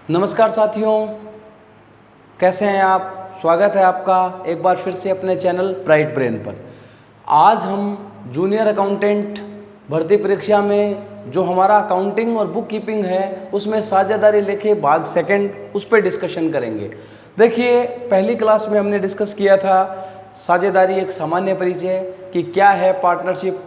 नमस्कार साथियों, कैसे हैं आप। स्वागत है आपका एक बार फिर से अपने चैनल ब्राइट ब्रेन पर। आज हम जूनियर अकाउंटेंट भर्ती परीक्षा में जो हमारा अकाउंटिंग और बुक कीपिंग है उसमें साझेदारी लेखे भाग सेकंड उस पर डिस्कशन करेंगे। देखिए, पहली क्लास में हमने डिस्कस किया था साझेदारी एक सामान्य परिचय कि क्या है पार्टनरशिप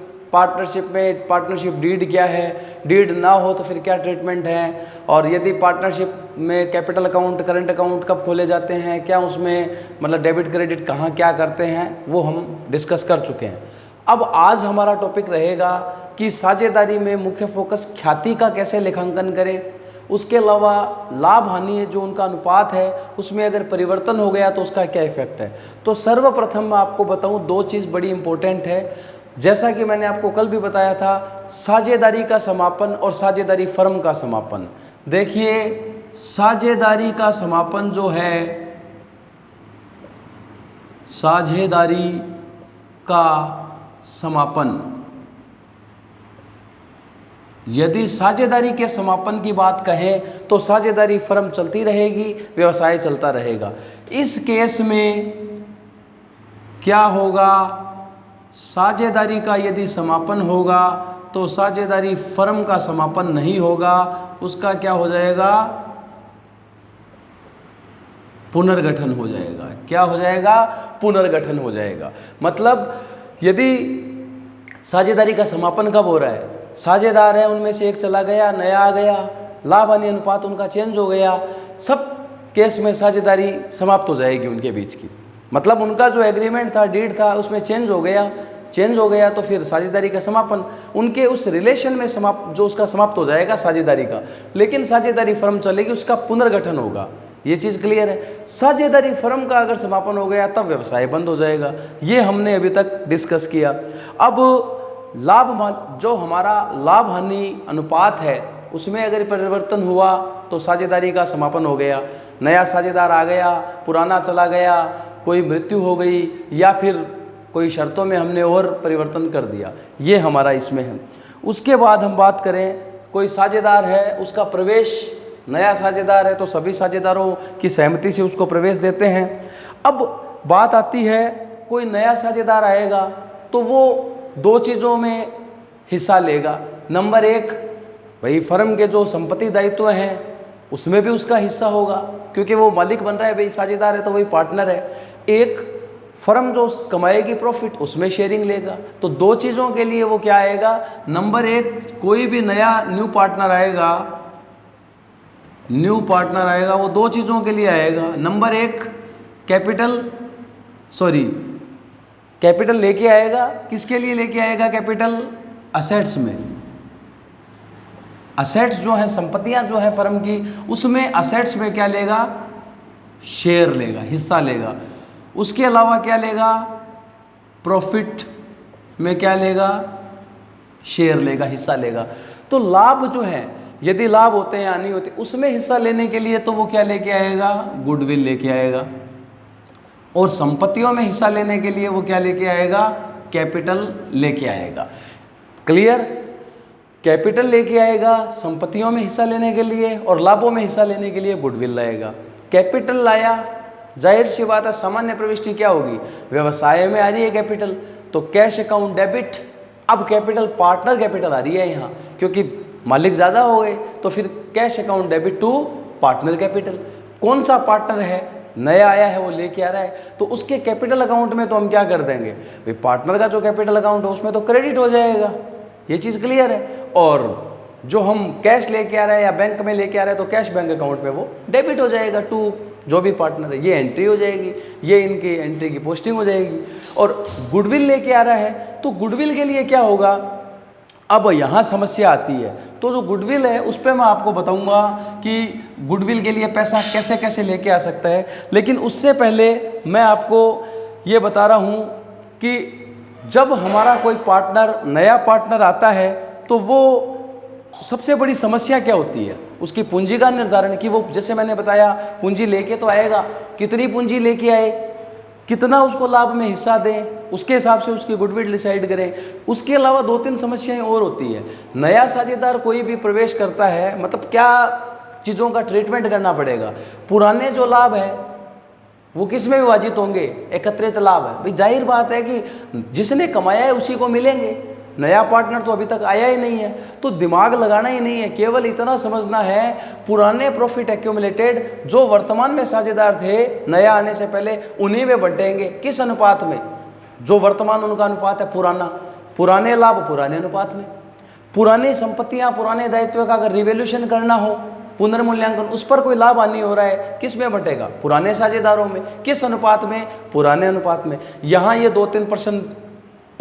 में पार्टनरशिप डीड क्या है, डीड ना हो तो फिर क्या ट्रीटमेंट है, और यदि पार्टनरशिप में कैपिटल अकाउंट करंट अकाउंट कब खोले जाते हैं, क्या उसमें मतलब डेबिट क्रेडिट कहाँ क्या करते हैं, वो हम डिस्कस कर चुके हैं। अब आज हमारा टॉपिक रहेगा कि साझेदारी में मुख्य फोकस ख्याति का कैसे लेखांकन करें, उसके अलावा लाभ हानि जो उनका अनुपात है उसमें अगर परिवर्तन हो गया तो उसका क्या इफेक्ट है। तो सर्वप्रथम मैं आपको बताऊं, दो चीज़ बड़ी इंपॉर्टेंट है। जैसा कि मैंने आपको कल भी बताया था, साझेदारी का समापन और साझेदारी फर्म का समापन। देखिए, साझेदारी का समापन जो है, साझेदारी का समापन, यदि साझेदारी के समापन की बात कहें तो साझेदारी फर्म चलती रहेगी, व्यवसाय चलता रहेगा। इस केस में क्या होगा, साझेदारी का यदि समापन होगा तो साझेदारी फर्म का समापन नहीं होगा, उसका क्या हो जाएगा, पुनर्गठन हो जाएगा। क्या हो जाएगा, पुनर्गठन हो जाएगा। मतलब यदि साझेदारी का समापन कब हो रहा है, साझेदार है उनमें से एक चला गया, नया आ गया, लाभ हानि अनुपात उनका चेंज हो गया, सब केस में साझेदारी समाप्त हो जाएगी उनके बीच की। मतलब उनका जो एग्रीमेंट था, डीड था, उसमें चेंज हो गया तो फिर साझेदारी का समापन उनके उस रिलेशन में जो उसका समाप्त हो जाएगा साझेदारी का। लेकिन साझेदारी फर्म चलेगी, उसका पुनर्गठन होगा। ये चीज़ क्लियर है। साझेदारी फर्म का अगर समापन हो गया तब व्यवसाय बंद हो जाएगा। ये हमने अभी तक डिस्कस किया। अब जो हमारा लाभ हानि अनुपात है उसमें अगर परिवर्तन हुआ तो साझेदारी का समापन हो गया, नया साझेदार आ गया, पुराना चला गया, कोई मृत्यु हो गई या फिर कोई शर्तों में हमने और परिवर्तन कर दिया, ये हमारा इसमें है। उसके बाद हम बात करें, कोई साझेदार है उसका प्रवेश, नया साझेदार है तो सभी साझेदारों की सहमति से उसको प्रवेश देते हैं। अब बात आती है, कोई नया साझेदार आएगा तो वो दो चीज़ों में हिस्सा लेगा। नंबर एक, भाई फर्म के जो संपत्ति दायित्व हैं उसमें भी उसका हिस्सा होगा, क्योंकि वो मालिक बन रहा है, भाई साझेदार है तो वही पार्टनर है। एक, फर्म जो कमाएगी प्रॉफिट उसमें शेयरिंग लेगा। तो दो चीज़ों के लिए वो क्या आएगा, नंबर एक, कोई भी नया न्यू पार्टनर आएगा वो दो चीज़ों के लिए आएगा। नंबर एक, कैपिटल लेके आएगा। किसके लिए लेके आएगा कैपिटल, असेट्स में। असेट्स जो है, संपत्तियां जो है फर्म की, उसमें असेट्स में क्या लेगा, शेयर लेगा, हिस्सा लेगा। उसके अलावा क्या लेगा, प्रॉफिट में क्या लेगा, शेयर लेगा, हिस्सा लेगा। तो लाभ जो है, यदि लाभ होते हैं हानि होती, उसमें हिस्सा लेने के लिए तो वो क्या लेके आएगा, गुडविल लेके आएगा। और संपत्तियों में हिस्सा लेने के लिए वो क्या लेके आएगा, कैपिटल लेके आएगा। क्लियर, कैपिटल लेके आएगा संपत्तियों में हिस्सा लेने के लिए, और लाभों में हिस्सा लेने के लिए गुडविल लाएगा। कैपिटल लाया, जाहिर सी बात है सामान्य प्रविष्टि क्या होगी, व्यवसाय में आ रही है कैपिटल, तो कैश अकाउंट डेबिट। अब कैपिटल, पार्टनर कैपिटल आ रही है यहाँ, क्योंकि मालिक ज़्यादा हो गए, तो फिर cash account debit to partner capital. कौन सा पार्टनर है, नया आया है, वो लेके आ रहा है, तो उसके कैपिटल अकाउंट में तो हम क्या कर देंगे, भाई पार्टनर का जो कैपिटल अकाउंट है उसमें तो क्रेडिट हो जाएगा। ये चीज़ क्लियर है। और जो हम कैश लेके आ रहे हैं या बैंक में लेके आ रहे हैं तो कैश बैंक अकाउंट में वो डेबिट हो जाएगा टू जो भी पार्टनर है। ये एंट्री हो जाएगी, ये इनकी एंट्री की पोस्टिंग हो जाएगी। और गुडविल लेके आ रहा है तो गुडविल के लिए क्या होगा, अब यहाँ समस्या आती है। तो जो गुडविल है उस पर मैं आपको बताऊंगा कि गुडविल के लिए पैसा कैसे कैसे लेके आ सकता है। लेकिन उससे पहले मैं आपको ये बता रहा हूँ कि जब हमारा कोई पार्टनर, नया पार्टनर आता है तो वो सबसे बड़ी समस्या क्या होती है, उसकी पूंजी का निर्धारण। कि वो, जैसे मैंने बताया, पूंजी लेके तो आएगा, कितनी पूंजी लेके आए, कितना उसको लाभ में हिस्सा दें, उसके हिसाब से उसकी गुडविल डिसाइड करें। उसके अलावा दो तीन समस्याएं और होती है। नया साझेदार कोई भी प्रवेश करता है, मतलब क्या चीज़ों का ट्रीटमेंट करना पड़ेगा। पुराने जो लाभ है वो किस में विभाजित होंगे? एकत्रित लाभ है। भाई जाहिर बात है कि जिसने कमाया है उसी को मिलेंगे, नया पार्टनर तो अभी तक आया ही नहीं है, तो दिमाग लगाना ही नहीं है, केवल इतना समझना है पुराने प्रॉफिट एक्यूमुलेटेड जो वर्तमान में साझेदार थे नया आने से पहले उन्हीं में बंटेंगे। किस अनुपात में? जो वर्तमान उनका अनुपात है पुराना, पुराने लाभ पुराने अनुपात में। पुरानी संपत्तियां पुराने दायित्व का अगर रिवैल्यूएशन करना हो, पुनर्मूल्यांकन, उस पर कोई लाभ हानि हो रहा है, किस में बंटेगा? पुराने साझेदारों में। किस अनुपात में? पुराने अनुपात में। यहाँ ये 2-3%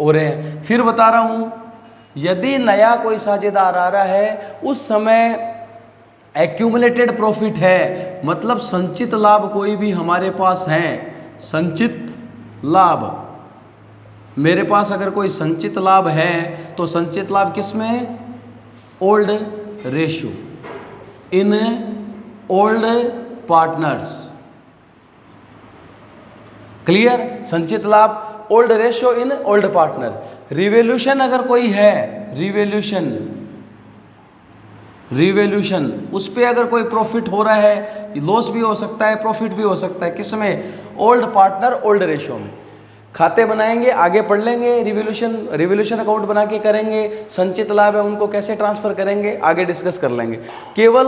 हो रहे हैं। फिर बता रहा हूँ, यदि नया कोई साझेदार आ रहा है उस समय एक्यूमुलेटेड प्रॉफिट है, मतलब संचित लाभ कोई भी हमारे पास है, संचित लाभ मेरे पास अगर कोई संचित लाभ है तो संचित लाभ किस में? Old ratio in old partners. Clear? संचित लाभ old ratio in old partner. Revaluation अगर कोई है, रिवैल्यूएशन उस पे अगर कोई प्रॉफिट हो रहा है, लॉस भी हो सकता है प्रॉफिट भी हो सकता है, किसमें? ओल्ड पार्टनर ओल्ड रेशियो में। खाते बनाएंगे, आगे पढ़ लेंगे, रिवैल्यूएशन अकाउंट बना के करेंगे, संचित लाभ है उनको कैसे ट्रांसफर करेंगे आगे डिस्कस कर लेंगे। केवल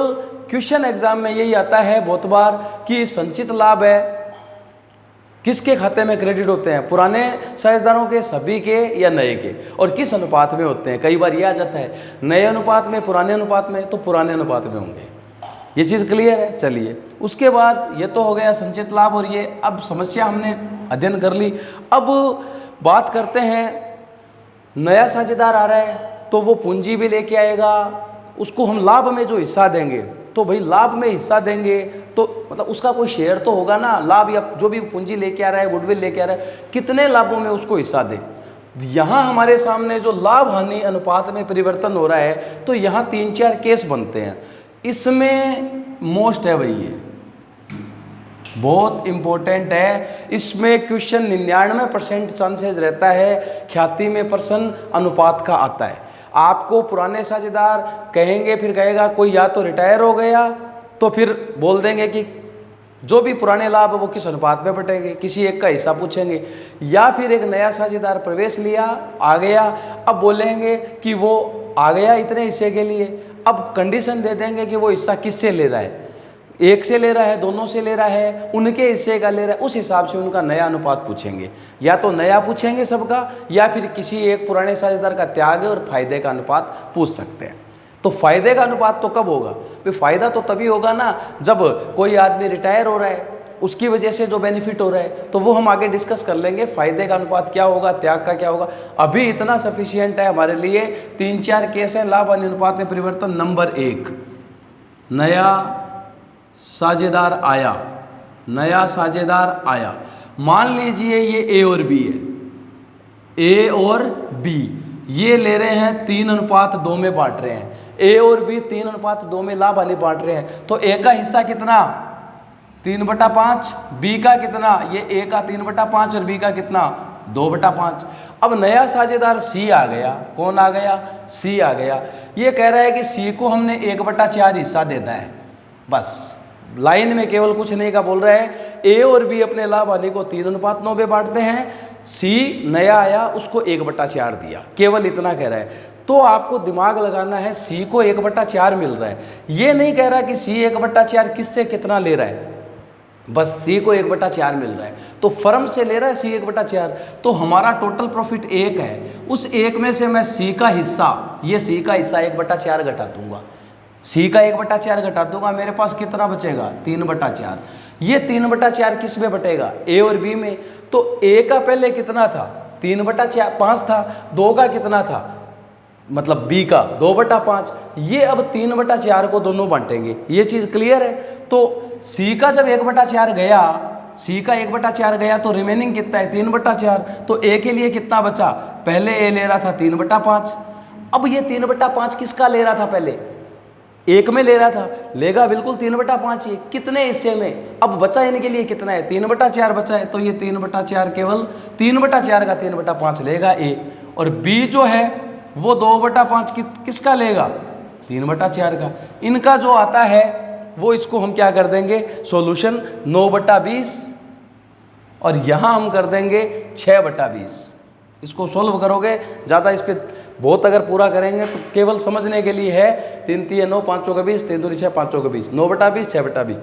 क्वेश्चन एग्जाम में यही आता है बहुत बार कि संचित लाभ है किसके खाते में क्रेडिट होते हैं, पुराने साझेदारों के, सभी के, या नए के, और किस अनुपात में होते हैं। कई बार ये आ जाता है नए अनुपात में, पुराने अनुपात में, तो पुराने अनुपात में होंगे। ये चीज़ क्लियर है? चलिए, उसके बाद ये तो हो गया संचित लाभ, और ये अब समस्या हमने अध्ययन कर ली। अब बात करते हैं, नया साझेदार आ रहा है तो वो पूंजी भी लेके आएगा, उसको हम लाभ में जो हिस्सा देंगे, तो भाई लाभ में हिस्सा देंगे तो मतलब उसका कोई शेयर तो होगा ना, लाभ या जो भी पूंजी लेके आ रहा है, गुडविल लेके आ रहा है, कितने लाभों में उसको हिस्सा दे। यहाँ हमारे सामने जो लाभ हानि अनुपात में परिवर्तन हो रहा है, तो यहाँ 3-4 केस बनते हैं। इसमें मोस्ट है भाई, ये बहुत इंपॉर्टेंट है। इसमें क्वेश्चन 99% चांसेस रहता है ख्याति में पर्सन अनुपात का आता है। आपको पुराने साझेदार कहेंगे, फिर कहेगा कोई या तो रिटायर हो गया, तो फिर बोल देंगे कि जो भी पुराने लाभ है वो किस अनुपात में बटेंगे, किसी एक का हिस्सा पूछेंगे। या फिर एक नया साझेदार प्रवेश लिया, आ गया, अब बोलेंगे कि वो आ गया इतने हिस्से के लिए, अब कंडीशन दे देंगे कि वो हिस्सा किससे ले रहा है, एक से ले रहा है, दोनों से ले रहा है, उनके हिस्से का ले रहा है, उस हिसाब से उनका नया अनुपात पूछेंगे। या तो नया पूछेंगे सबका, या फिर किसी एक पुराने साझेदार का त्याग और फायदे का अनुपात पूछ सकते हैं। तो फायदे का अनुपात तो कब होगा भाई? फायदा तो तभी होगा ना जब कोई आदमी रिटायर हो रहा है, उसकी वजह से जो बेनिफिट हो रहा है, तो वो हम आगे डिस्कस कर लेंगे। फायदे का अनुपात क्या होगा, त्याग का क्या होगा, अभी इतना सफिशियंट है हमारे लिए। 3-4 केस हैं लाभ हानि अनुपात में परिवर्तन। नंबर 1, नया साझेदार आया, नया साझेदार आया, मान लीजिए ये ए और बी है, ए और बी ये ले रहे हैं 3:2 में बांट रहे हैं। ए और बी 3:2 में लाभ हानि बांट रहे हैं, तो ए का हिस्सा कितना? 3/5। बी का कितना? ये ए का 3/5 और बी का कितना? 2/5। अब नया साझेदार सी आ गया। कौन आ गया? सी आ गया। ये कह रहा है कि सी को हमने 1/4 हिस्सा देना है, बस लाइन में केवल कुछ नहीं का बोल रहा है। ए और बी अपने लाभ हानि को 3:9 में बांटते हैं, सी नया आया उसको 1/4 दिया, केवल इतना कह रहा है। तो आपको दिमाग लगाना है, सी को 1/4 मिल रहा है, ये नहीं कह रहा कि सी 1/4 किससे कितना ले रहा है, बस सी को 1/4 मिल रहा है, तो फर्म से ले रहा है सी 1/4। तो हमारा टोटल प्रॉफिट 1 है, उस 1 में से मैं सी का हिस्सा, ये सी का हिस्सा 1/4 घटा दूंगा, सी का 1/4 घटा दूंगा, मेरे पास कितना बचेगा? 3/4। ये 3/4 किस में बटेगा? ए और बी में। तो ए का पहले कितना था? 3/5 था। 2 का कितना था? मतलब बी का 2/5। ये अब 3/4 को दोनों बांटेंगे, ये चीज़ क्लियर है। तो सी का जब 1/4 गया, सी का 1/4 गया तो रिमेनिंग कितना है? 3/4। तो ए के लिए कितना बचा? पहले ए ले रहा था 3/5, अब ये 3/5 किसका ले रहा था? पहले 1 में ले रहा था, लेगा बिल्कुल 3/5 ही। कितने हिस्से में? अब बचा इनके लिए कितना है? 3/4 बचा है, तो ये 3/4 केवल 3/4 का 3/5 लेगा ए, और बी जो है वो 2/5 किसका लेगा? 3/4 का। इनका जो आता है वो इसको हम क्या कर देंगे सॉल्यूशन 9/20 और यहाँ हम कर देंगे 6/20। इसको सोल्व करोगे, ज़्यादा इस पर बहुत अगर पूरा करेंगे तो केवल समझने के लिए है। 3 3 9 5 चौके 20, 3 2 6 5 चौके 20, 9/20 6/20।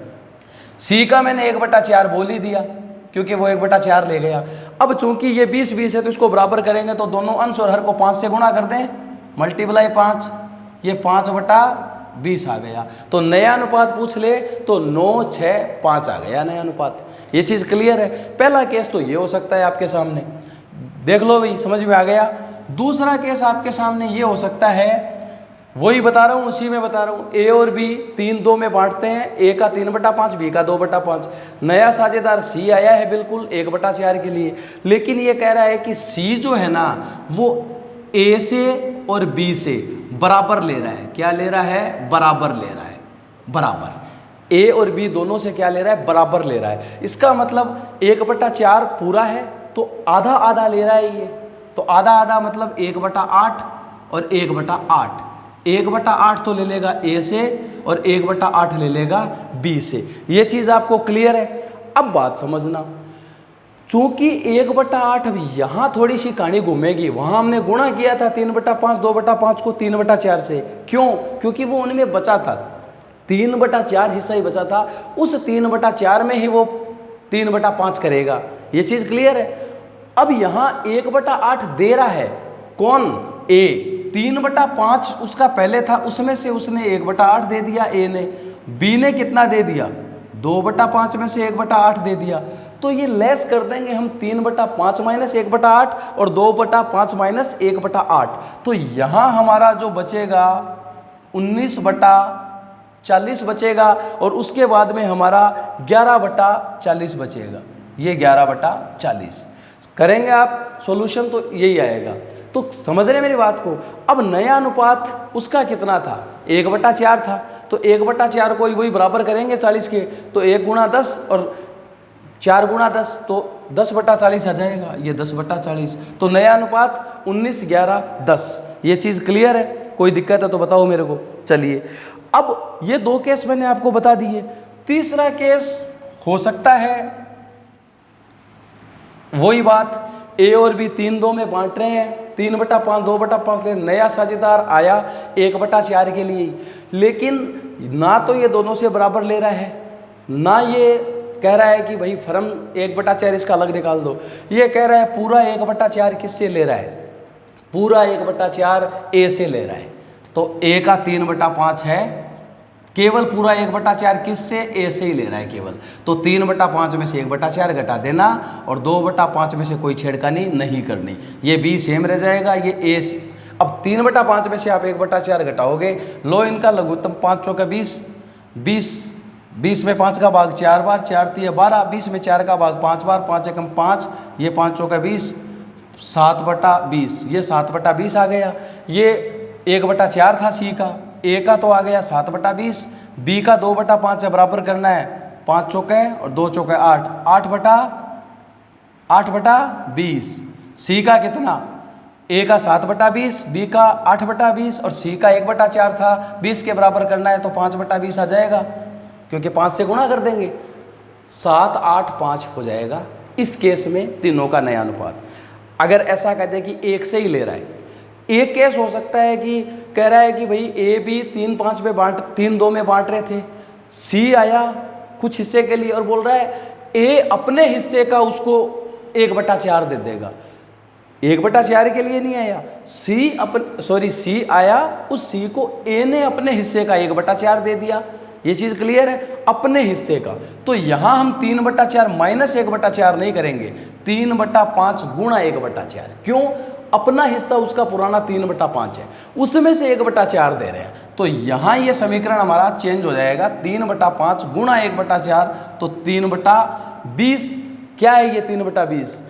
सी का मैंने 1/4 बोल ही दिया क्योंकि वो 1/4 ले गया। अब चूंकि ये 20 है तो इसको बराबर करेंगे तो दोनों अंश और हर को 5 से गुणा कर दें, मल्टीप्लाई 5, ये 5/20 आ गया। तो नया अनुपात पूछ ले तो 9 6 5 आ गया नया अनुपात। ये चीज़ क्लियर है। पहला केस तो ये हो सकता है आपके सामने, देख लो भाई, समझ में आ गया। दूसरा केस आपके सामने ये हो सकता है, वही बता रहा हूँ, उसी में बता रहा हूँ। ए और बी 3 2 में बांटते हैं, ए का 3/5, बी का 2/5। नया साझेदार सी आया है बिल्कुल 1/4 के लिए, लेकिन ये कह रहा है कि सी जो है ना वो ए से और बी से बराबर ले रहा है। क्या ले रहा है? बराबर ले रहा है। बराबर ए और बी दोनों से क्या ले रहा है? बराबर ले रहा है। इसका मतलब 1/4 पूरा है तो आधा आधा ले रहा है ये, तो आधा आधा मतलब 1/8 और 1/8। 1/8 तो ले लेगा ए से और 1/8 ले लेगा बी से। ये चीज़ आपको क्लियर है। अब बात समझना, चूंकि 1/8 अब यहाँ थोड़ी सी कहानी घूमेगी। वहाँ हमने गुणा किया था 3/5 2/5 को 3/4 से। क्यों? क्योंकि वो उनमें बचा था, 3/4 हिस्सा ही बचा था। उस 3/4 में ही वो 3/5 करेगा। ये चीज़ क्लियर है। अब यहाँ 1/8 दे रहा है कौन? ए। 3/5 उसका पहले था, उसमें से उसने 1/8 दे दिया ए ने। बी ने कितना दे दिया? 2/5 में से 1/8 दे दिया। तो ये लेस कर देंगे हम 3/5 माइनस 1/8 और 2/5 माइनस 1/8। तो यहाँ हमारा जो बचेगा 19/40 बचेगा और उसके बाद में हमारा 11/40 बचेगा। ये 11/40 करेंगे आप सॉल्यूशन तो यही आएगा। तो समझ रहे मेरी बात को। अब नया अनुपात उसका कितना था? 1/4 था। तो 1/4 को वही बराबर करेंगे 40 के, तो 1 × 10 और 4 × 10 तो 10/40 आ जाएगा। ये 10/40। तो नया अनुपात 19 11 10। ये चीज़ क्लियर है? कोई दिक्कत है तो बताओ मेरे को। चलिए, अब ये 2 केस मैंने आपको बता दिए। तीसरा केस हो सकता है वही बात, ए और बी 3 2 में बांट रहे हैं, 3/5 2/5 ले। नया साझेदार आया 1/4 के लिए, लेकिन ना तो ये दोनों से बराबर ले रहा है, ना ये कह रहा है कि भाई फर्म 1/4 इसका अलग निकाल दो। ये कह रहा है पूरा 1/4 किससे ले रहा है? पूरा 1/4 ए से ले रहा है। तो ए का 3/5 है, केवल पूरा 1/4 किससे? ए से ही ले रहा है केवल। तो 3/5 में से 1/4 घटा देना और 2/5 में से कोई छेड़खानी नहीं करनी। ये बी सेम रह जाएगा, ये ए। अब 3/5 में से आप 1/4 घटाओगे, लो इनका लघुत्तम 5 चौका 20, 20 में 5 का भाग 4 बार, 4 3 12, 20 में 4 का भाग 5 बार, 5 एकम 5, ये 5 चौका 20, 7/20, ये 7/20 आ गया। ये 1/4 था सी का, ए का तो आ गया 7/20, बी का 2/5 है, बराबर करना है 5 चौके और 2 चौके 8, 8/20। सी का कितना? ए का 7/20, बी का 8/20 और सी का 1/4 था। 20 के बराबर करना है तो 5/20 आ जाएगा, क्योंकि 5 से गुणा कर देंगे, 7 8 5 हो जाएगा। इस केस में तीनों का नया अनुपात। अगर ऐसा कहते हैं कि एक से ही ले रहा है, एक केस हो सकता है कि कह रहा है कि भाई ए बी 3 2 में बांट रहे थे, सी आया कुछ हिस्से के लिए और बोल रहा है ए अपने हिस्से का उसको 1/4 दे देगा। 1/4 के लिए नहीं आया, सी आया, उस सी को ए ने अपने हिस्से का 1/4 दे दिया। ये चीज़ क्लियर है? अपने हिस्से का। तो यहाँ हम 3/4 माइनस 1/4 नहीं करेंगे, 3/5 गुणा 1/4। क्यों? अपना हिस्सा उसका पुराना 3/5 है, उसमें से 1/4 दे रहे हैं। तो यहाँ ये समीकरण हमारा चेंज हो जाएगा, 3/5 गुणा 1/4 तो 3/20। क्या है ये 3/20?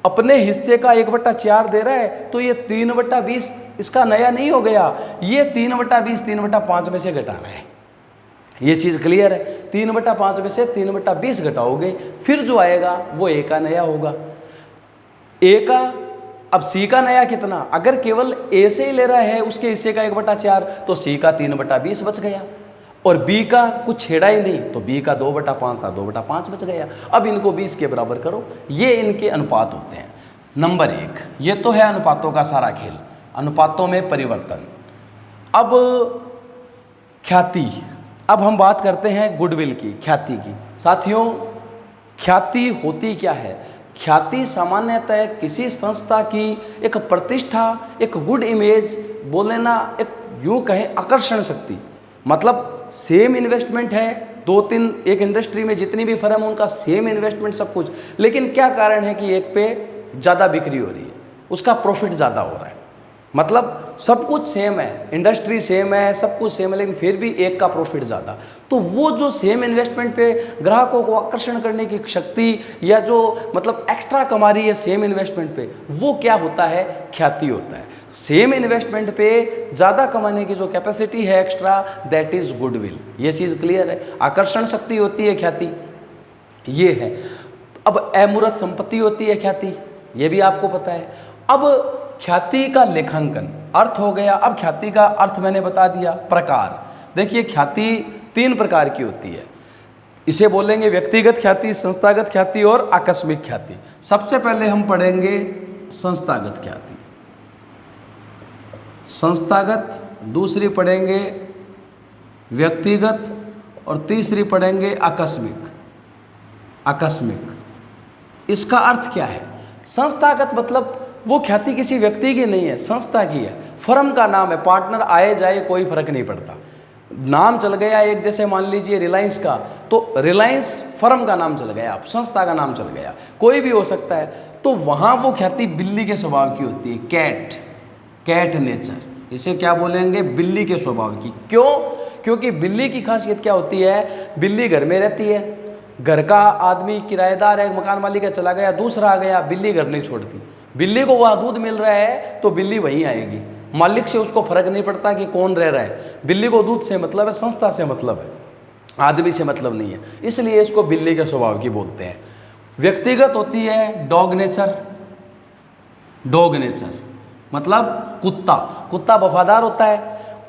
अपने हिस्से का 1/4 दे रहा है, तो ये 3/20 इसका नया नहीं हो गया, ये 3/20 3/5 में से घटाना है। ये चीज़ क्लियर है? 3/5 में से 3/20 घटाओगे, फिर जो आएगा वो ए का नया होगा। ए का, अब सी का नया कितना? अगर केवल ए से ही ले रहा है उसके हिस्से का 1/4 तो सी का 3/20 बच गया। और बी का कुछ छेड़ा ही नहीं, तो बी का 2/5 था, 2/5 बच गया। अब इनको 20 के बराबर करो, ये इनके अनुपात होते हैं। नंबर 1, ये तो है अनुपातों का सारा खेल, अनुपातों में परिवर्तन। अब ख्याति, अब हम बात करते हैं गुडविल की, ख्याति की। साथियों, ख्याति होती क्या है? ख्याति सामान्यतः किसी संस्था की एक प्रतिष्ठा, एक गुड इमेज, बोले ना एक यूँ कहें आकर्षण शक्ति। मतलब सेम इन्वेस्टमेंट है, 2-3 एक इंडस्ट्री में जितनी भी फर्म है उनका सेम इन्वेस्टमेंट सब कुछ, लेकिन क्या कारण है कि एक पे ज़्यादा बिक्री हो रही है, उसका प्रॉफिट ज़्यादा हो रहा है। मतलब सब कुछ सेम है, इंडस्ट्री सेम है, सब कुछ सेम है, लेकिन फिर भी एक का प्रॉफिट ज़्यादा। तो वो जो सेम इन्वेस्टमेंट पे ग्राहकों को आकर्षण करने की शक्ति, या जो मतलब एक्स्ट्रा कमा रही है सेम इन्वेस्टमेंट पे, वो क्या होता है? ख्याति होता है। सेम इन्वेस्टमेंट पे ज़्यादा कमाने की जो कैपेसिटी है एक्स्ट्रा, दैट इज़ गुडविल। ये चीज़ क्लियर है। आकर्षण शक्ति होती है ख्याति, ये है। अब अमूर्त संपत्ति होती है ख्याति, ये भी आपको पता है। अब ख्याति का लेखांकन, अर्थ हो गया। अब ख्याति का अर्थ मैंने बता दिया। प्रकार, देखिए ख्याति 3 प्रकार की होती है। इसे बोलेंगे व्यक्तिगत ख्याति, संस्थागत ख्याति और आकस्मिक ख्याति। सबसे पहले हम पढ़ेंगे संस्थागत ख्याति, संस्थागत, दूसरी पढ़ेंगे व्यक्तिगत, और तीसरी पढ़ेंगे आकस्मिक। आकस्मिक इसका अर्थ क्या है? संस्थागत मतलब वो ख्याति किसी व्यक्ति की नहीं है, संस्था की है, फर्म का नाम है, पार्टनर आए जाए कोई फर्क नहीं पड़ता, नाम चल गया एक, जैसे मान लीजिए रिलायंस का, तो रिलायंस फर्म का नाम चल गया, संस्था का नाम चल गया, कोई भी हो सकता है। तो वहाँ वो ख्याति बिल्ली के स्वभाव की होती है, कैट नेचर, इसे क्या बोलेंगे? बिल्ली के स्वभाव की। क्यों? क्योंकि बिल्ली की खासियत क्या होती है? बिल्ली घर में रहती है, घर का आदमी किराएदार है, मकान मालिक है, चला गया, दूसरा आ गया, बिल्ली घर नहीं छोड़ती। बिल्ली को वहाँ दूध मिल रहा है तो बिल्ली वहीं आएगी, मालिक से उसको फर्क नहीं पड़ता कि कौन रह रहा है। बिल्ली को दूध से मतलब है, संस्था से मतलब है, आदमी से मतलब नहीं है, इसलिए इसको बिल्ली के स्वभाव की बोलते हैं। व्यक्तिगत होती है डॉग नेचर, डॉग नेचर मतलब कुत्ता वफादार होता है।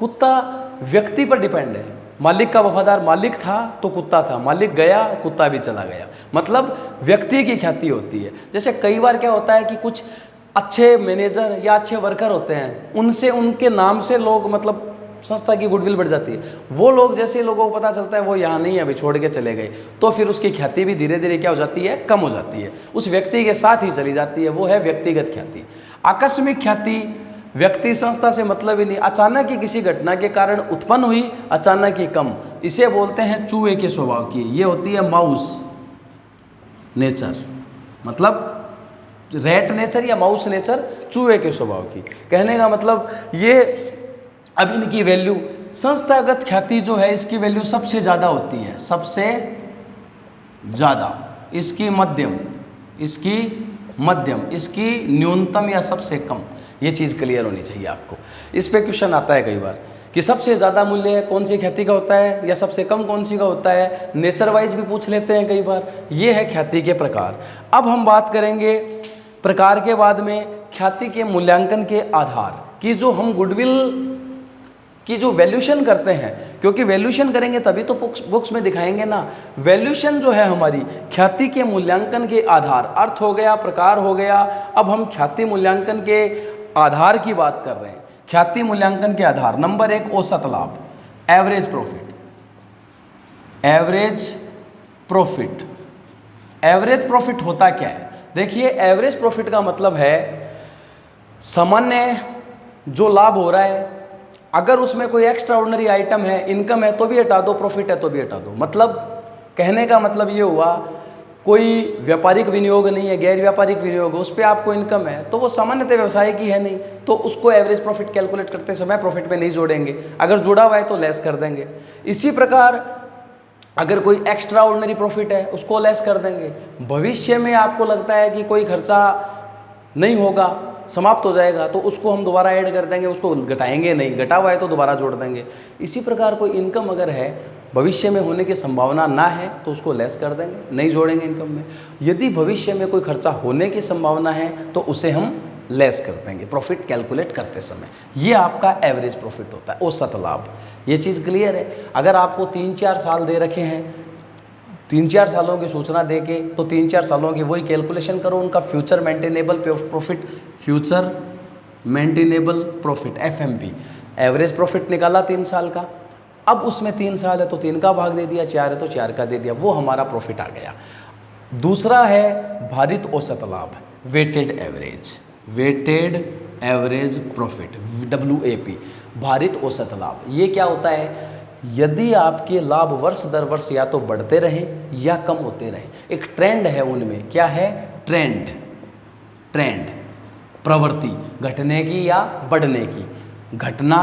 कुत्ता व्यक्ति पर डिपेंड है, मालिक का वफादार, मालिक था तो कुत्ता था, मालिक गया कुत्ता भी चला गया, मतलब व्यक्ति की ख्याति होती है। जैसे कई बार क्या होता है कि कुछ अच्छे मैनेजर या अच्छे वर्कर होते हैं, उनसे, उनके नाम से लोग, मतलब संस्था की गुडविल बढ़ जाती है। वो लोग जैसे लोगों को पता चलता है वो यहाँ नहीं है, अभी छोड़ के चले गए, तो फिर उसकी ख्याति भी धीरे धीरे क्या हो जाती है? कम हो जाती है, उस व्यक्ति के साथ ही चली जाती है, वो है व्यक्तिगत ख्याति। आकस्मिक ख्याति व्यक्ति संस्था से मतलब ही नहीं, अचानक ही किसी घटना के कारण उत्पन्न हुई, अचानक ही कम, इसे बोलते हैं चूहे के स्वभाव की। ये होती है माउस नेचर, मतलब रैट नेचर या माउस नेचर, चूहे के स्वभाव की। कहने का मतलब ये, अब इनकी वैल्यू, संस्थागत ख्याति जो है इसकी वैल्यू सबसे ज़्यादा होती है, सबसे ज़्यादा, इसकी मध्यम, इसकी न्यूनतम या सबसे कम। ये चीज़ क्लियर होनी चाहिए आपको। इस पे क्वेश्चन आता है कई बार कि सबसे ज़्यादा मूल्य कौन सी ख्याति का होता है या सबसे कम कौन सी का होता है, नेचर वाइज भी पूछ लेते हैं कई बार। ये है ख्याति के प्रकार। अब हम बात करेंगे प्रकार के बाद में ख्याति के मूल्यांकन के आधार की, जो हम गुडविल की जो वैल्यूशन करते हैं, क्योंकि वैल्यूशन करेंगे तभी तो बुक्स में दिखाएंगे ना। वैल्यूशन जो है हमारी ख्याति के मूल्यांकन के आधार, अर्थ हो गया, प्रकार हो गया। अब हम ख्याति मूल्यांकन के आधार की बात कर रहे हैं। ख्याति मूल्यांकन के आधार, नंबर 1 औसत लाभ, एवरेज प्रॉफिट। एवरेज प्रॉफिट होता क्या है? देखिए, एवरेज प्रॉफिट का मतलब है सामान्य जो लाभ हो रहा है, अगर उसमें कोई एक्स्ट्रा ऑर्डिनरी आइटम है, इनकम है तो भी हटा दो, प्रॉफिट है तो भी हटा दो। मतलब कहने का मतलब ये हुआ, कोई व्यापारिक विनियोग नहीं है, गैर व्यापारिक विनियोग, उस पर आपको इनकम है तो वो सामान्यतः व्यवसाय की है नहीं, तो उसको एवरेज प्रॉफिट कैलकुलेट करते समय प्रॉफिट में नहीं जोड़ेंगे, अगर जुड़ा हुआ है तो लेस कर देंगे। इसी प्रकार अगर कोई एक्स्ट्रा ऑर्डिनरी प्रॉफिट है उसको लेस कर देंगे। भविष्य में आपको लगता है कि कोई खर्चा नहीं होगा, समाप्त हो जाएगा, तो उसको हम दोबारा ऐड कर देंगे, उसको घटाएंगे नहीं, घटा हुआ है तो दोबारा जोड़ देंगे। इसी प्रकार कोई इनकम अगर है, भविष्य में होने की संभावना ना है तो उसको लेस कर देंगे, नहीं जोड़ेंगे इनकम में। यदि भविष्य में कोई खर्चा होने की संभावना है तो उसे हम लेस कर देंगे प्रॉफिट कैलकुलेट करते समय। ये आपका एवरेज प्रॉफिट होता है, औसत लाभ। ये चीज़ क्लियर है। अगर आपको 3-4 साल दे रखे हैं, 3-4 सालों की सूचना दे के, तो 3-4 सालों की वही कैलकुलेशन करो उनका future maintainable profit, future maintainable profit FMP, average profit निकाला 3 साल का। अब उसमें 3 साल है तो 3 का भाग दे दिया, 4 है तो 4 का दे दिया, वो हमारा प्रॉफिट आ गया। दूसरा है भारित औसत लाभ, वेटेड एवरेज प्रॉफिट, WAP, भारित औसत लाभ। ये क्या होता है? यदि आपके लाभ वर्ष दर वर्ष या तो बढ़ते रहें या कम होते रहें, एक ट्रेंड है उनमें, क्या है? ट्रेंड, प्रवृत्ति घटने की या बढ़ने की, घटना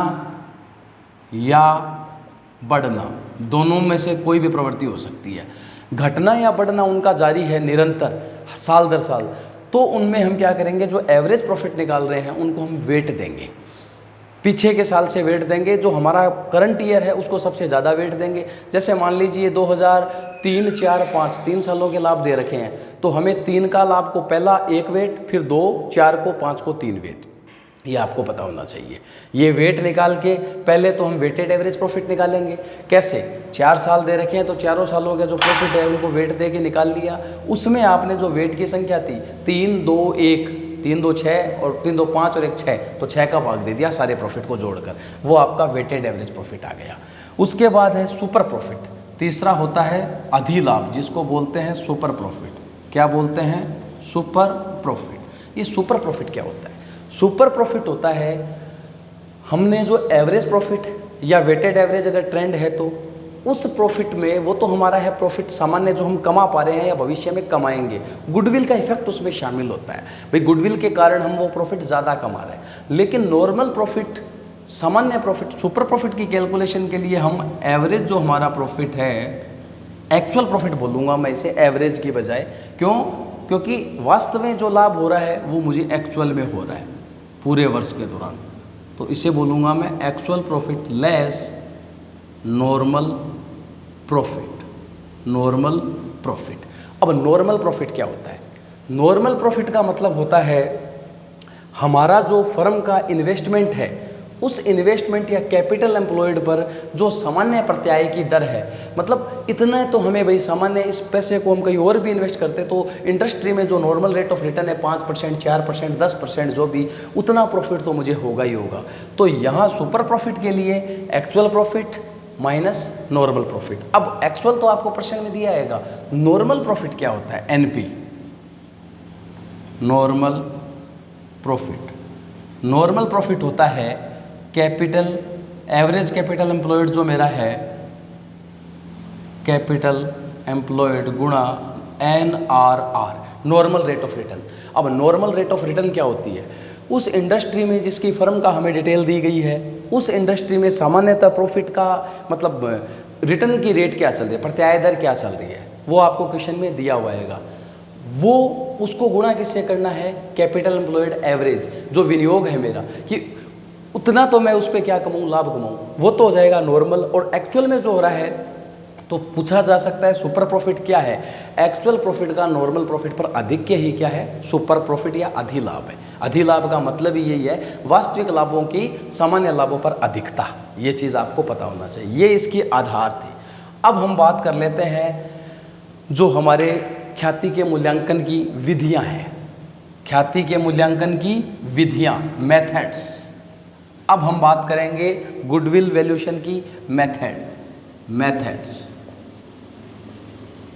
या बढ़ना, दोनों में से कोई भी प्रवृत्ति हो सकती है। घटना या बढ़ना उनका जारी है निरंतर, साल दर साल, तो उनमें हम क्या करेंगे? जो एवरेज प्रॉफिट निकाल रहे हैं उनको हम वेट देंगे, पीछे के साल से वेट देंगे, जो हमारा करंट ईयर है उसको सबसे ज़्यादा वेट देंगे। जैसे मान लीजिए 2003, 4, 5 3 सालों के लाभ दे रखे हैं, तो हमें 3 का लाभ को पहला 1 वेट, फिर 2, 4 को, 5 को 3 वेट, ये आपको पता होना चाहिए। ये वेट निकाल के पहले तो हम वेटेड एवरेज प्रॉफिट निकालेंगे। कैसे? 4 साल दे रखे हैं तो चारों सालों का जो प्रॉफिट है उनको वेट दे के निकाल लिया। उसमें आपने जो वेट की संख्या थी 3, 2, 1, 3, 2, 6 और 3, 2, 5 और 1, 6, तो 6 का भाग दे दिया सारे प्रॉफिट को जोड़कर, वो आपका वेटेड एवरेज प्रॉफिट आ गया। उसके बाद है सुपर प्रॉफिट। तीसरा होता है अधिलाभ, जिसको बोलते हैं सुपर प्रॉफिट। क्या बोलते हैं? Super profit. ये सुपर प्रॉफिट क्या होता है? सुपर प्रॉफिट होता है, हमने जो एवरेज प्रॉफिट या वेटेड एवरेज अगर ट्रेंड है तो उस प्रॉफिट में, वो तो हमारा है प्रॉफिट सामान्य जो हम कमा पा रहे हैं या भविष्य में कमाएंगे, गुडविल का इफेक्ट उसमें शामिल होता है। भाई गुडविल के कारण हम वो प्रॉफिट ज़्यादा कमा रहे हैं। लेकिन नॉर्मल प्रॉफिट, सामान्य प्रॉफिट, सुपर प्रॉफिट की कैलकुलेशन के लिए हम एवरेज जो हमारा प्रॉफिट है, एक्चुअल प्रॉफिट बोलूँगा मैं इसे एवरेज की बजाय, क्यों? क्योंकि वास्तव में जो लाभ हो रहा है वो मुझे एक्चुअल में हो रहा है पूरे वर्ष के दौरान, तो इसे बोलूँगा मैं actual profit less normal profit. अब नॉर्मल प्रॉफिट क्या होता है? नॉर्मल प्रॉफिट का मतलब होता है हमारा जो फर्म का इन्वेस्टमेंट है, उस इन्वेस्टमेंट या कैपिटल एम्प्लॉयड पर जो सामान्य प्रत्याय की दर है, मतलब इतना तो हमें भाई सामान्य, इस पैसे को हम कहीं और भी इन्वेस्ट करते तो इंडस्ट्री में जो नॉर्मल रेट ऑफ रिटर्न है 5%, 4%, 10%, जो भी, उतना प्रॉफिट तो मुझे होगा ही होगा। तो यहाँ सुपर प्रॉफिट के लिए actual profit minus normal profit. अब एक्चुअल तो आपको प्रश्न में दिया आएगा, नॉर्मल प्रॉफिट क्या होता है? NP, normal profit. Normal profit होता है कैपिटल, एवरेज कैपिटल एम्प्लॉयड जो मेरा है, कैपिटल एम्प्लॉयड गुणा NRR, normal rate of return. अब नॉर्मल रेट ऑफ रिटर्न क्या होती है? उस इंडस्ट्री में जिसकी फर्म का हमें डिटेल दी गई है, उस इंडस्ट्री में सामान्यतः प्रॉफिट का मतलब रिटर्न की रेट क्या चल रही है, प्रत्याय दर क्या चल रही है, वो आपको क्वेश्चन में दिया हुआ है। वो उसको गुणा किससे करना है? कैपिटल एम्प्लॉयड एवरेज, जो विनियोग है मेरा, कि उतना तो मैं उस पर क्या कमाऊँ, लाभ कमाऊँ, वो तो हो जाएगा नॉर्मल। और एक्चुअल में जो हो रहा है, तो पूछा जा सकता है सुपर प्रॉफिट क्या है? एक्चुअल प्रॉफिट का नॉर्मल प्रॉफिट पर अधिक्य ही क्या है? सुपर प्रॉफिट या अधिलाभ है। अधिलाभ का मतलब ही यही है, वास्तविक लाभों की सामान्य लाभों पर अधिकता। ये चीज़ आपको पता होना चाहिए, ये इसकी आधार थी। अब हम बात कर लेते हैं जो हमारे ख्याति के मूल्यांकन की विधियां हैं, ख्याति के मूल्यांकन की विधियां, मेथड्स। अब हम बात करेंगे गुडविल वैल्यूएशन की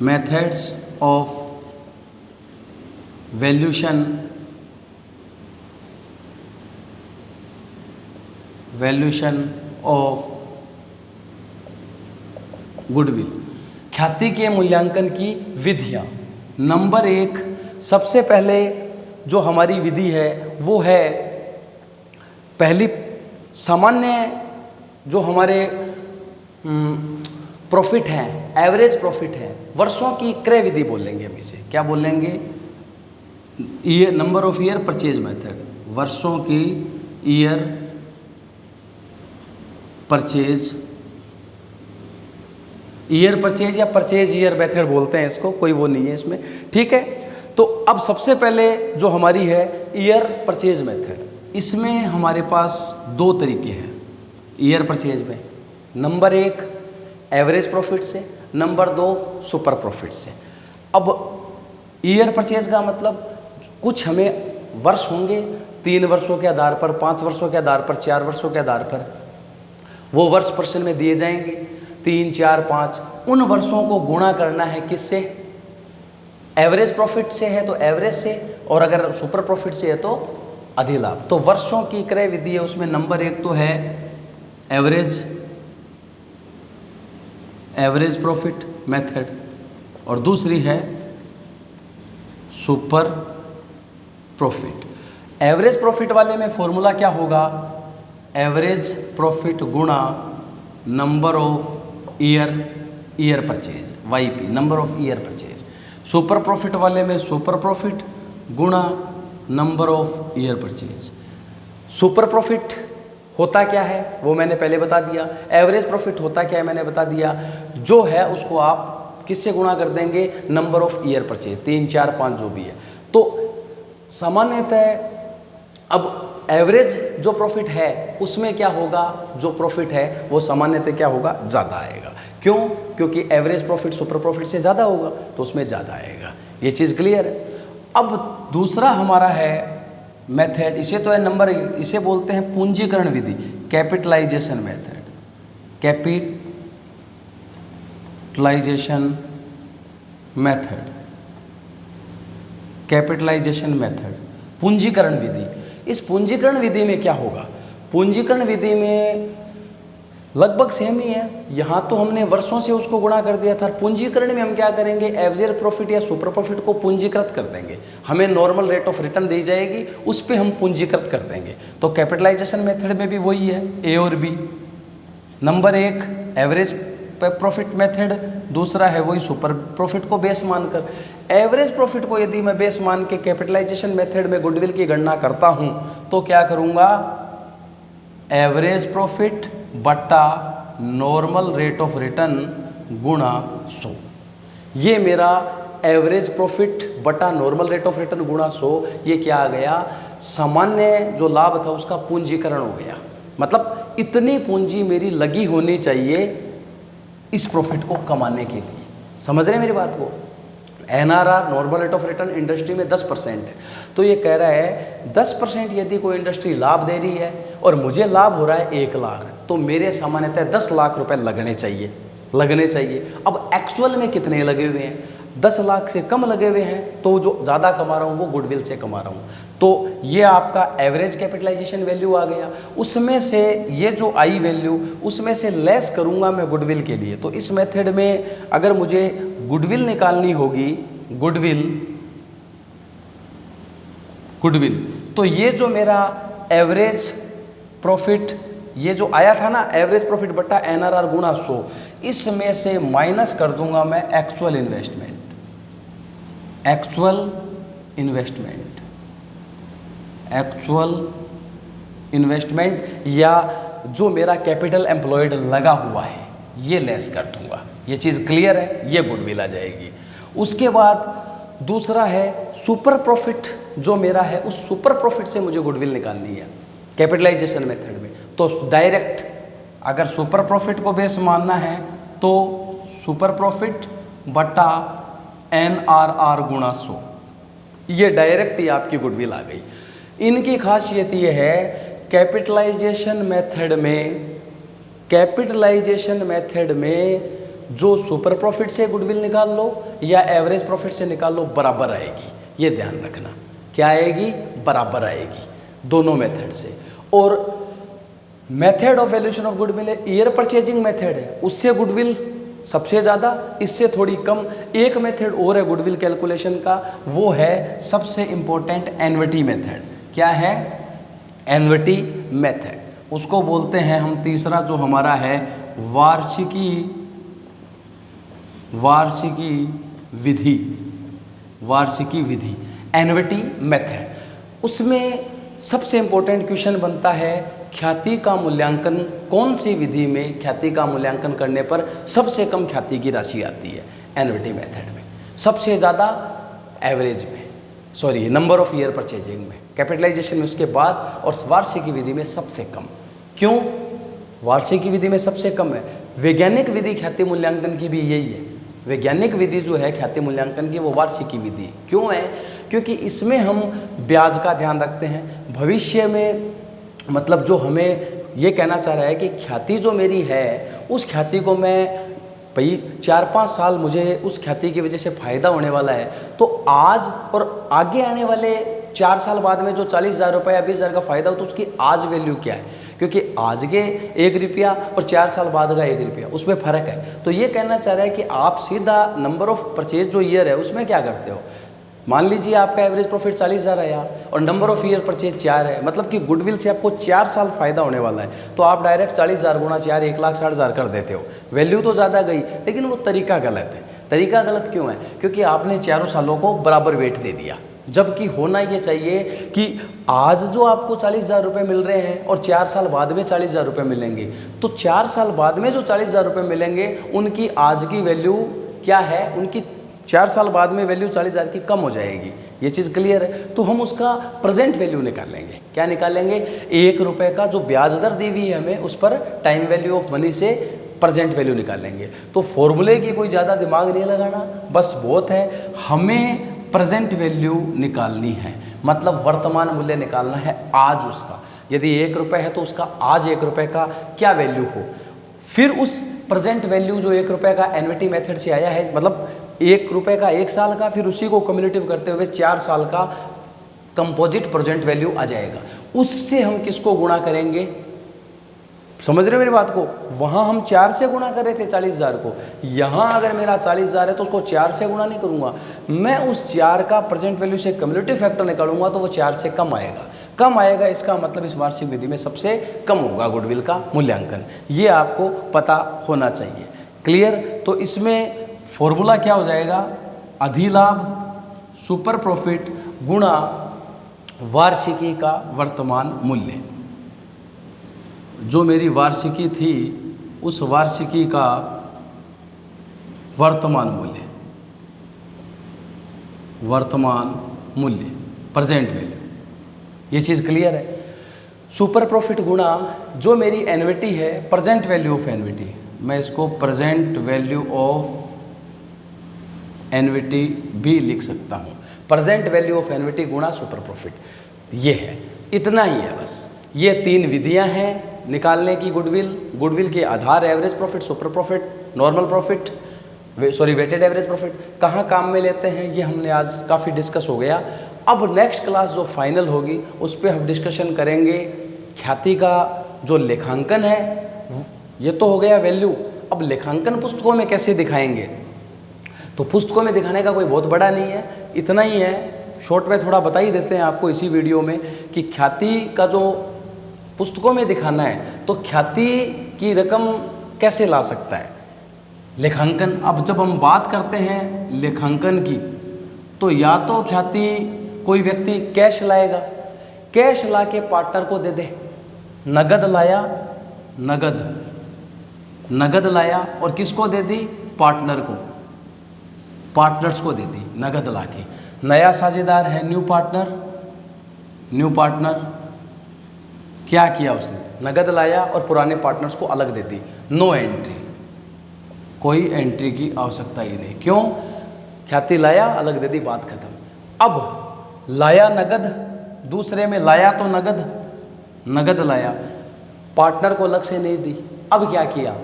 methods of valuation of goodwill, ख्याति के मूल्यांकन की विधियां। नंबर 1, सबसे पहले जो हमारी विधि है वो है, पहली सामान्य जो हमारे प्रॉफिट है, एवरेज प्रॉफिट है, वर्षों की क्रय विधि बोलेंगे हम इसे। क्या बोलेंगे? Year, number of year purchase method, वर्षों की ईयर परचेज या परचेज ईयर मेथड बोलते हैं इसको, कोई वो नहीं है इसमें, ठीक है। तो अब सबसे पहले जो हमारी है ईयर परचेज मेथड, इसमें हमारे पास 2 तरीके हैं ईयर परचेज में। नंबर 1 एवरेज प्रॉफिट से, नंबर 2 सुपर प्रॉफिट से। अब ईयर परचेज का मतलब कुछ हमें वर्ष होंगे, 3 वर्षों के आधार पर, 5 वर्षों के आधार पर, 4 वर्षों के आधार पर वो वर्ष पर्सन में दिए जाएंगे, 3, 4, 5। उन वर्षों को गुणा करना है किससे? एवरेज प्रॉफिट से है तो एवरेज से, और अगर सुपर प्रॉफिट से है तो अधिलाभ। तो वर्षों की क्रय विधि है, उसमें नंबर 1 तो है एवरेज प्रॉफिट मेथड, और दूसरी है सुपर प्रॉफिट। एवरेज प्रॉफिट वाले में फॉर्मूला क्या होगा? एवरेज प्रॉफिट गुणा number of year purchase, YP, number of year purchase. Super profit वाले में सुपर प्रॉफिट गुणा number of year purchase. Super profit होता क्या है वो मैंने पहले बता दिया, एवरेज प्रॉफिट होता क्या है मैंने बता दिया। जो है उसको आप किससे गुणा कर देंगे? नंबर ऑफ ईयर परचेज, 3, 4, 5 जो भी है। तो सामान्यतः अब एवरेज जो प्रॉफिट है उसमें क्या होगा? जो प्रॉफिट है वो सामान्यतः क्या होगा? ज़्यादा आएगा। क्यों? क्योंकि एवरेज प्रॉफिट सुपर प्रॉफिट से ज़्यादा होगा तो उसमें ज़्यादा आएगा। ये चीज़ क्लियर है। अब दूसरा हमारा है मेथड, इसे तो है नंबर, इसे बोलते हैं पूंजीकरण विधि, कैपिटलाइजेशन मेथड। कैपिटलाइजेशन मेथड, पूंजीकरण विधि। इस पूंजीकरण विधि में क्या होगा? पूंजीकरण विधि में लगभग सेम ही है। यहाँ तो हमने वर्षों से उसको गुणा कर दिया था। पूंजीकरण में हम क्या करेंगे? एवरेज प्रॉफिट या सुपर प्रॉफिट को पूंजीकृत कर देंगे। हमें normal rate of return the जाएगी, उस पर हम पूंजीकृत कर देंगे। तो कैपिटलाइजेशन मेथड में भी वही है, A और B। Number 1 average profit method, दूसरा है वही सुपर प्रॉफिट को बेस मानकर। एवरेज प्रॉफिट को यदि मैं बेस मान के कैपिटलाइजेशन मेथड में गुडविल की गणना करता हूं तो क्या करूंगा? एवरेज प्रॉफिट बटा नॉर्मल रेट ऑफ रिटर्न गुणा 100। ये मेरा एवरेज प्रॉफिट बटा नॉर्मल रेट ऑफ रिटर्न गुणा 100, ये क्या आ गया? सामान्य जो लाभ था उसका पूंजीकरण हो गया। मतलब इतनी पूंजी मेरी लगी होनी चाहिए इस प्रॉफिट को कमाने के लिए। समझ रहे हैं मेरी बात को? NRR normal rate of return industry में 10% है, तो ये कह रहा है 10% यदि कोई इंडस्ट्री लाभ दे रही है और मुझे लाभ हो रहा है 1 लाख, तो मेरे सामान्यतः 10 लाख रुपए लगने चाहिए। अब एक्चुअल में कितने लगे हुए हैं? 10 लाख से कम लगे हुए हैं, तो जो ज़्यादा कमा रहा हूँ वो गुडविल से कमा रहा हूँ। तो ये आपका एवरेज कैपिटलाइजेशन वैल्यू आ गया। उसमें से ये जो आई वैल्यू उसमें से लेस करूँगा मैं गुडविल के लिए। तो इस मेथड में अगर मुझे गुडविल निकालनी होगी, गुडविल, तो ये जो मेरा एवरेज प्रॉफिट ये जो आया था ना, एवरेज प्रॉफिट बटा NRR गुणा 100, इसमें से माइनस कर दूंगा मैं एक्चुअल इन्वेस्टमेंट या जो मेरा कैपिटल एम्प्लॉयड लगा हुआ है ये लेस कर दूंगा। ये चीज़ क्लियर है? ये गुडविल आ जाएगी। उसके बाद दूसरा है सुपर प्रॉफिट, जो मेरा है उस सुपर प्रॉफिट से मुझे गुडविल निकालनी है कैपिटलाइजेशन मेथड में। तो डायरेक्ट अगर सुपर प्रॉफिट को बेस मानना है तो सुपर प्रॉफिट बटा NRR गुणा 100, ये डायरेक्ट ही आपकी गुडविल आ गई। इनकी खासियत ये है कैपिटलाइजेशन मेथड में जो सुपर प्रॉफिट से गुडविल निकाल लो या एवरेज प्रॉफिट से निकाल लो बराबर आएगी। ये ध्यान रखना, क्या आएगी? बराबर आएगी दोनों मेथड से। और method of valuation of goodwill है ईयर परचेजिंग मेथड है, उससे गुडविल सबसे ज़्यादा, इससे थोड़ी कम। एक मेथड और है गुडविल कैलकुलेशन का, वो है सबसे इम्पोर्टेंट एन्युटी मेथड। क्या है? एन्युटी मेथड, उसको बोलते हैं हम तीसरा जो हमारा है वार्षिकी विधि एन्युटी मेथड। उसमें सबसे इम्पोर्टेंट क्वेश्चन बनता है ख्याति का मूल्यांकन, कौन सी विधि में ख्याति का मूल्यांकन करने पर सबसे कम ख्याति की राशि आती है? एन्युटी मेथड में। सबसे ज़्यादा एवरेज में, नंबर ऑफ ईयर परचेजिंग में, कैपिटलाइजेशन में उसके बाद, और वार्षिकी विधि में सबसे कम। क्यों? वार्षिकी विधि में सबसे कम है। वैज्ञानिक विधि ख्याति मूल्यांकन की भी यही है। वैज्ञानिक विधि जो है ख्याति मूल्यांकन की वो वार्षिकी विधि है। क्यों है? क्योंकि इसमें हम ब्याज का ध्यान रखते हैं। भविष्य में मतलब जो हमें ये कहना चाह रहा है कि ख्याति जो मेरी है उस ख्याति को मैं भाई 4-5 साल मुझे उस ख्याति की वजह से फ़ायदा होने वाला है, तो आज और आगे आने वाले 4 साल बाद में जो 40,000 रुपये या 20,000 का फ़ायदा हो तो उसकी आज वैल्यू क्या है, क्योंकि आज के 1 रुपया और 4 साल बाद का 1 रुपया उसमें फ़र्क है। तो ये कहना चाह रहा है कि आप सीधा नंबर ऑफ़ परचेज जो ईयर है उसमें क्या करते हो। मान लीजिए आपका एवरेज प्रॉफिट 40,000 आया और नंबर ऑफ ईयर परचेज 4 है, मतलब कि गुडविल से आपको 4 साल फ़ायदा होने वाला है, तो आप डायरेक्ट 40,000 गुणा 4 1,60,000 कर देते हो। वैल्यू तो ज़्यादा गई, लेकिन वो तरीका गलत है। तरीका गलत क्यों है? क्योंकि आपने चारों सालों को बराबर वेट दे दिया, जबकि होना ये चाहिए कि आज जो आपको 40,000 रुपये मिल रहे हैं और 4 साल बाद में 40,000 रुपये मिलेंगे, तो 4 साल बाद में जो 40,000 रुपये मिलेंगे उनकी आज की वैल्यू क्या है, उनकी 4 साल बाद में वैल्यू 40,000 की कम हो जाएगी। ये चीज़ क्लियर है। तो हम उसका प्रेजेंट वैल्यू निकालेंगे। क्या निकालेंगे? 1 रुपये का जो ब्याज दर दी हुई है हमें उस पर टाइम वैल्यू ऑफ मनी से प्रेजेंट वैल्यू निकालेंगे। तो फॉर्मूले की कोई ज़्यादा दिमाग नहीं लगाना, बस बहुत है, हमें प्रेजेंट वैल्यू निकालनी है, मतलब वर्तमान मूल्य निकालना है आज उसका। यदि 1 रुपये है तो उसका आज 1 रुपये का क्या वैल्यू हो, फिर उस प्रेजेंट वैल्यू जो 1 रुपये का एनवीटी मेथड से आया है, मतलब 1 रुपये का 1 साल का, फिर उसी को कम्युलेटिव करते हुए 4 साल का कंपोजिट प्रेजेंट वैल्यू आ जाएगा। उससे हम किसको गुणा करेंगे? समझ रहे हो मेरी बात को? वहाँ हम 4 से गुणा कर रहे थे 40,000 को, यहाँ अगर मेरा 40,000 है तो उसको 4 से गुणा नहीं करूँगा, मैं उस 4 का प्रेजेंट वैल्यू से कम्युलेटिव फैक्टर निकालूंगा तो वो 4 से कम आएगा। कम आएगा इसका मतलब इस वार्षिक विधि में सबसे कम होगा गुडविल का मूल्यांकन। ये आपको पता होना चाहिए। क्लियर? तो इसमें फॉर्मूला क्या हो जाएगा? अधिलाभ सुपर प्रॉफिट गुणा वार्षिकी का वर्तमान मूल्य। जो मेरी वार्षिकी थी उस वार्षिकी का वर्तमान मूल्य, वर्तमान मूल्य प्रेजेंट वैल्यू। ये चीज़ क्लियर है? सुपर प्रॉफिट गुणा जो मेरी एनवीटी है प्रेजेंट वैल्यू ऑफ एनवीटी, मैं इसको प्रेजेंट वैल्यू ऑफ एनवीटी भी लिख सकता हूँ। प्रेजेंट वैल्यू ऑफ एनवीटी गुणा सुपर प्रॉफिट, ये है, इतना ही है बस। ये 3 विधियाँ हैं निकालने की गुडविल। गुडविल के आधार average profit, super profit, normal profit, weighted average profit कहाँ काम में लेते हैं, ये हमने आज काफ़ी डिस्कस हो गया। अब नेक्स्ट क्लास जो फाइनल होगी उस पर हम डिस्कशन करेंगे ख्याति का जो लेखांकन है। ये तो हो गया वैल्यू। अब लेखांकन पुस्तकों में कैसे दिखाएंगे? तो पुस्तकों में दिखाने का कोई बहुत बड़ा नहीं है, इतना ही है। शॉर्ट में थोड़ा बता ही देते हैं आपको इसी वीडियो में कि ख्याति का जो पुस्तकों में दिखाना है, तो ख्याति की रकम कैसे ला सकता है लेखांकन। अब जब हम बात करते हैं लेखांकन की, तो या तो ख्याति कोई व्यक्ति कैश लाएगा, कैश ला के पार्टनर को दे दे। नगद लाया, नगद लाया और किसको दे दी? पार्टनर को, पार्टनर्स को दे दी नगद ला के। नया साझेदार है न्यू पार्टनर, क्या किया उसने? नगद लाया और पुराने पार्टनर्स को अलग दे दी। नो एंट्री, कोई एंट्री की आवश्यकता ही नहीं। क्यों? ख्याति लाया, अलग दे दी, बात खत्म। अब लाया नगद, दूसरे में लाया तो नगद लाया, पार्टनर को अलग से नहीं दी। अब क्या किया?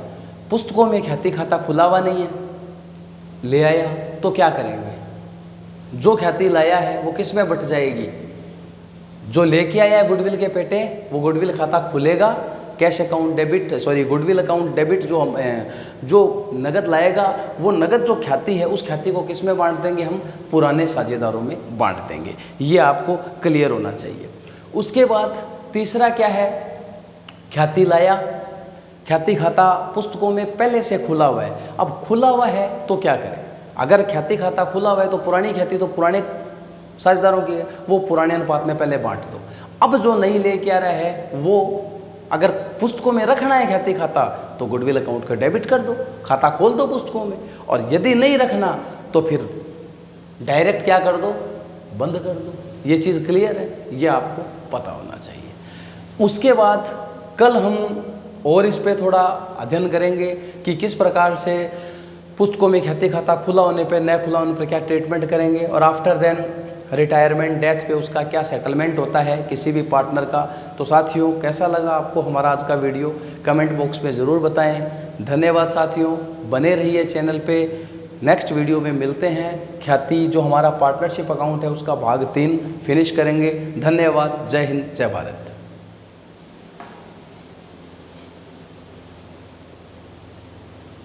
पुस्तकों में ख्याति खाता खुला हुआ नहीं है, ले आया, तो क्या करेंगे? जो ख्याति लाया है वो किस में बट जाएगी? जो लेके आया है गुडविल के पेटे, वो गुडविल खाता खुलेगा, cash account debit, goodwill account debit जो नगद लाएगा, वो नगद जो ख्याति है उस ख्याति को किस में बांट देंगे? हम पुराने साझेदारों में बांट देंगे। ये आपको क्लियर होना चाहिए। उसके बाद तीसरा क्या है? ख्याति लाया, ख्याति खाता पुस्तकों में पहले से खुला हुआ है। अब खुला हुआ है तो क्या करें? अगर ख्याति खाता खुला हुआ है तो पुरानी ख्याति तो पुराने साझेदारों की है, वो पुराने अनुपात में पहले बांट दो। अब जो नहीं लेके आ रहा है वो अगर पुस्तकों में रखना है ख्याति खाता, तो गुडविल अकाउंट का डेबिट कर दो, खाता खोल दो पुस्तकों में। और यदि नहीं रखना तो फिर डायरेक्ट क्या कर दो? बंद कर दो। ये चीज़ क्लियर है? ये आपको पता होना चाहिए। उसके बाद कल हम और इस पे थोड़ा अध्ययन करेंगे कि किस प्रकार से पुस्तकों में ख्याति खाता खुला होने पे, न खुला होने पे क्या ट्रीटमेंट करेंगे, और आफ्टर देन रिटायरमेंट, डेथ पे उसका क्या सेटलमेंट होता है किसी भी पार्टनर का। तो साथियों, कैसा लगा आपको हमारा आज का वीडियो, कमेंट बॉक्स में ज़रूर बताएं। धन्यवाद साथियों, बने रहिए चैनल पे। नेक्स्ट वीडियो में मिलते हैं। ख्याति जो हमारा पार्टनरशिप अकाउंट है उसका भाग 3 फिनिश करेंगे। धन्यवाद। जय हिंद, जय भारत।